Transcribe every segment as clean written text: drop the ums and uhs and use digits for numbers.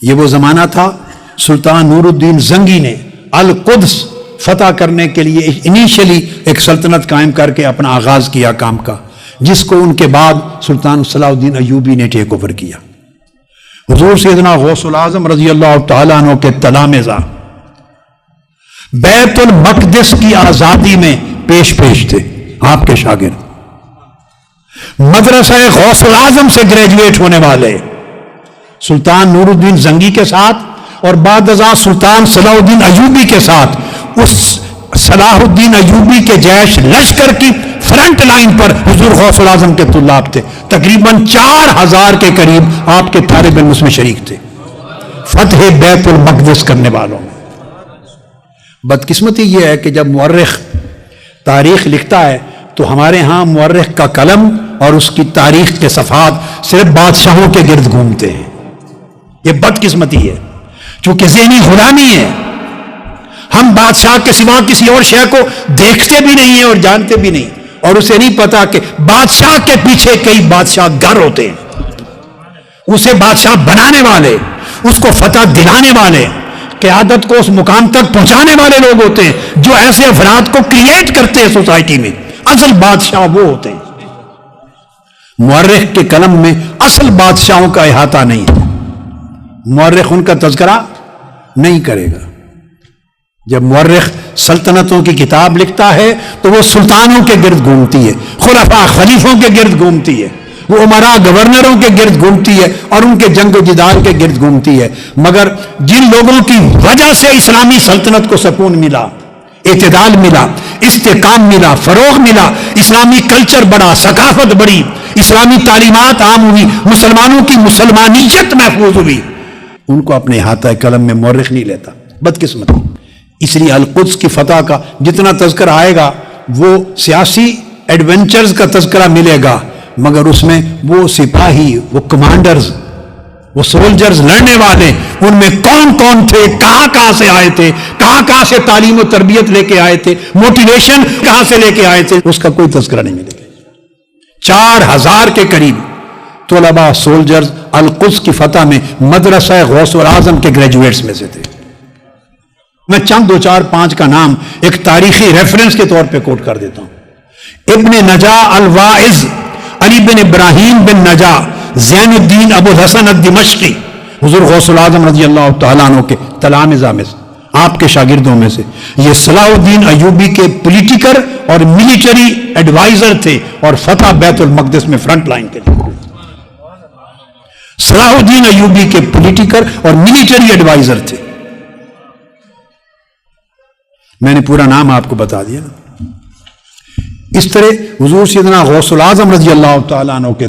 یہ وہ زمانہ تھا سلطان نور الدین زنگی نے القدس فتح کرنے کے لیے انیشلی ایک سلطنت قائم کر کے اپنا آغاز کیا کام کا، جس کو ان کے بعد سلطان صلاح الدین ایوبی نے ٹیک اوور کیا۔ حضور سیدنا غوث العظم رضی اللہ تعالیٰ عنہ کے تلامذہ بیت المقدس کی آزادی میں پیش تھے، آپ کے شاگرد مدرسہ غوث العظم سے گریجویٹ ہونے والے سلطان نور الدین زنگی کے ساتھ اور بعد ازاں سلطان صلاح الدین ایوبی کے ساتھ اس صلاح الدین ایوبی کے جیش لشکر کی فرنٹ لائن پر حضور غوث العظم کے طلاب تھے، تقریباً 4000 کے قریب آپ کے طالب علم اس میں شریک تھے، فتح بیت المقدس کرنے والوں میں۔ بدقسمتی یہ ہے کہ جب مورخ تاریخ لکھتا ہے تو ہمارے ہاں مورخ کا قلم اور اس کی تاریخ کے صفحات صرف بادشاہوں کے گرد گھومتے ہیں۔ یہ بدقسمتی ہے، چونکہ ذہنی غلامی ہے۔ ہم بادشاہ کے سوا کسی اور شے کو دیکھتے بھی نہیں ہیں اور جانتے بھی نہیں، اور اسے نہیں پتا کہ بادشاہ کے پیچھے کئی بادشاہ گر ہوتے ہیں، اسے بادشاہ بنانے والے، اس کو فتح دلانے والے، قیادت کو اس مقام تک پہنچانے والے لوگ ہوتے ہیں جو ایسے افراد کو کریٹ کرتے ہیں سوسائٹی میں۔ اصل بادشاہ وہ ہوتے ہیں۔ مورخ کے قلم میں اصل بادشاہوں کا احاطہ نہیں ہے، مورخ ان کا تذکرہ نہیں کرے گا۔ جب مورخ سلطنتوں کی کتاب لکھتا ہے تو وہ سلطانوں کے گرد گھومتی ہے، خلفاء خلیفوں کے گرد گھومتی ہے، وہ امراء گورنروں کے گرد گھومتی ہے اور ان کے جنگ و جدال کے گرد گھومتی ہے۔ مگر جن لوگوں کی وجہ سے اسلامی سلطنت کو سکون ملا، اعتدال ملا، استحکام ملا، فروغ ملا، اسلامی کلچر بڑا، ثقافت بڑی، اسلامی تعلیمات عام ہوئی، مسلمانوں کی مسلمانیت محفوظ ہوئی، ان کو اپنے احاطہ قلم میں مورخ نہیں لیتا۔ بدقسمتی۔ اس لیے القدس کی فتح کا جتنا تذکرہ آئے گا وہ سیاسی ایڈونچرز کا تذکرہ ملے گا، مگر اس میں وہ سپاہی، وہ کمانڈرز، وہ سولجرز، لڑنے والے، ان میں کون کون تھے، کہاں سے آئے تھے، کہاں سے تعلیم و تربیت لے کے آئے تھے، موٹیویشن کہاں سے لے کے آئے تھے، اس کا کوئی تذکرہ نہیں ملے گا۔ 4000 کے قریب طلباء سولجرز القدس کی فتح میں مدرسہ غوث العظم کے گریجویٹس میں سے تھے۔ میں چند 2 4 5 کا نام ایک تاریخی ریفرنس کے طور پہ کوٹ کر دیتا ہوں۔ ابن نجا الواعظ علی بن ابراہیم بن نجا زین الدین ابو الحسن الدمشقی، حضور غوث العظم رضی اللہ تعالیٰ عنہ کے تلامذہ میں سے، آپ کے شاگردوں میں سے، یہ صلاح الدین ایوبی کے پولیٹیکل اور ملیٹری ایڈوائزر تھے اور فتح بیت المقدس میں فرنٹ لائن کے لیے صلاح الدین ایوبی کے پولیٹیکل اور ملیٹری ایڈوائزر تھے۔ میں نے پورا نام آپ کو بتا دیا نا۔ اس طرح حضور سیدنا غوث العظم رضی اللہ تعالیٰ عنہ کے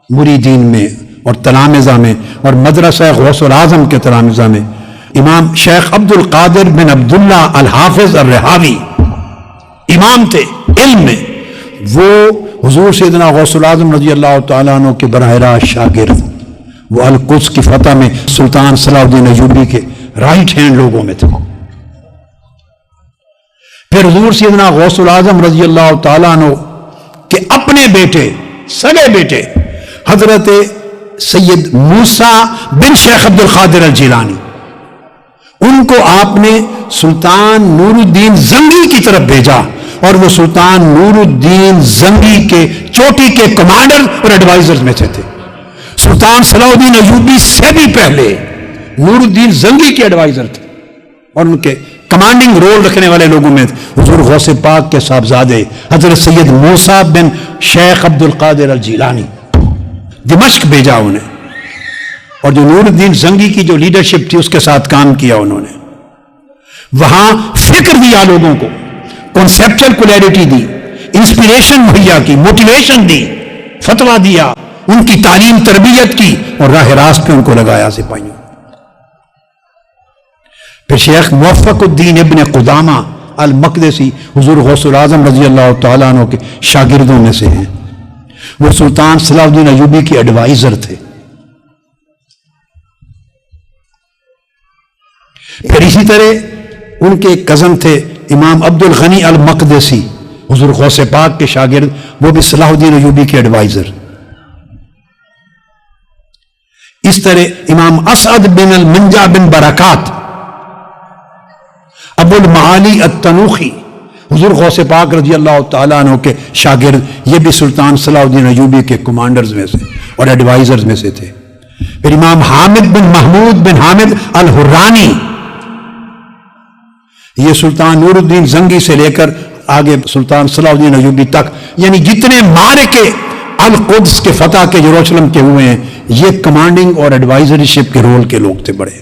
مریدین میں اور تلامذہ میں اور مدرسہ غوث العظم کے تلامذہ میں امام شیخ عبد القادر بن عبداللہ الحافظ الرحاوی امام تھے علم میں، وہ حضور سیدنا غوث العظم رضی اللہ تعالیٰ عنہ کے براہ راست شاگرد، وہ القدس کی فتح میں سلطان صلاح الدین ایوبی کے رائٹ ہینڈ لوگوں میں تھے۔ پھر حضور سیدنا غوث العظم رضی اللہ تعالیٰ عنہ کے اپنے بیٹے، سگے بیٹے حضرت سید موسیٰ بن شیخ عبد القادر الجیلانی، ان کو آپ نے سلطان نور الدین زنگی کی طرف بھیجا اور وہ سلطان نور الدین زنگی کے چوٹی کے کمانڈر اور ایڈوائزرز میں سے تھے۔ سلطان صلاح الدین ایوبی سے بھی پہلے نور الدین زنگی کے ایڈوائزر تھے اور ان کے کمانڈنگ رول رکھنے والے لوگوں میں حضور غوث پاک کے صاحبزادے حضرت سید موسیٰ بن شیخ عبد القادر الجیلانی، دمشق بھیجا انہیں، اور جو نور الدین زنگی کی جو لیڈرشپ تھی اس کے ساتھ کام کیا انہوں نے، وہاں فکر دیا لوگوں کو، کنسیپچل کلیئرٹی دی، انسپیریشن مہیا کی، موٹیویشن دی، فتویٰ دیا، ان کی تعلیم تربیت کی اور راہ راست پہ ان کو لگایا سپاہیوں۔ پھر شیخ موفق الدین ابن قدامہ المقدسی حضور غوث العظم رضی اللہ تعالیٰ عنہ کے شاگردوں میں سے ہیں، وہ سلطان صلاح الدین ایوبی کے ایڈوائزر تھے۔ پھر اسی طرح ان کے کزن تھے امام عبد الغنی المقدسی، حضور غوث پاک کے شاگرد، وہ بھی صلاح الدین ایوبی کے ایڈوائزر۔ اس طرح امام اسعد بن المنجا بن برکات ابو المعالی التنوخی حضور غوث پاک رضی اللہ تعالیٰ عنہ کے شاگرد، یہ بھی سلطان صلاح الدین ایوبی کے کمانڈرز میں سے اور ایڈوائزرز میں سے تھے۔ پھر امام حامد بن محمود بن حامد الحرانی، یہ سلطان نور الدین زنگی سے لے کر آگے سلطان صلاح الدین ایوبی تک، یعنی جتنے معرکے القدس کے فتح کے یروشلم کے ہوئے ہیں، یہ کمانڈنگ اور ایڈوائزری شپ کے رول کے لوگ تھے بڑے۔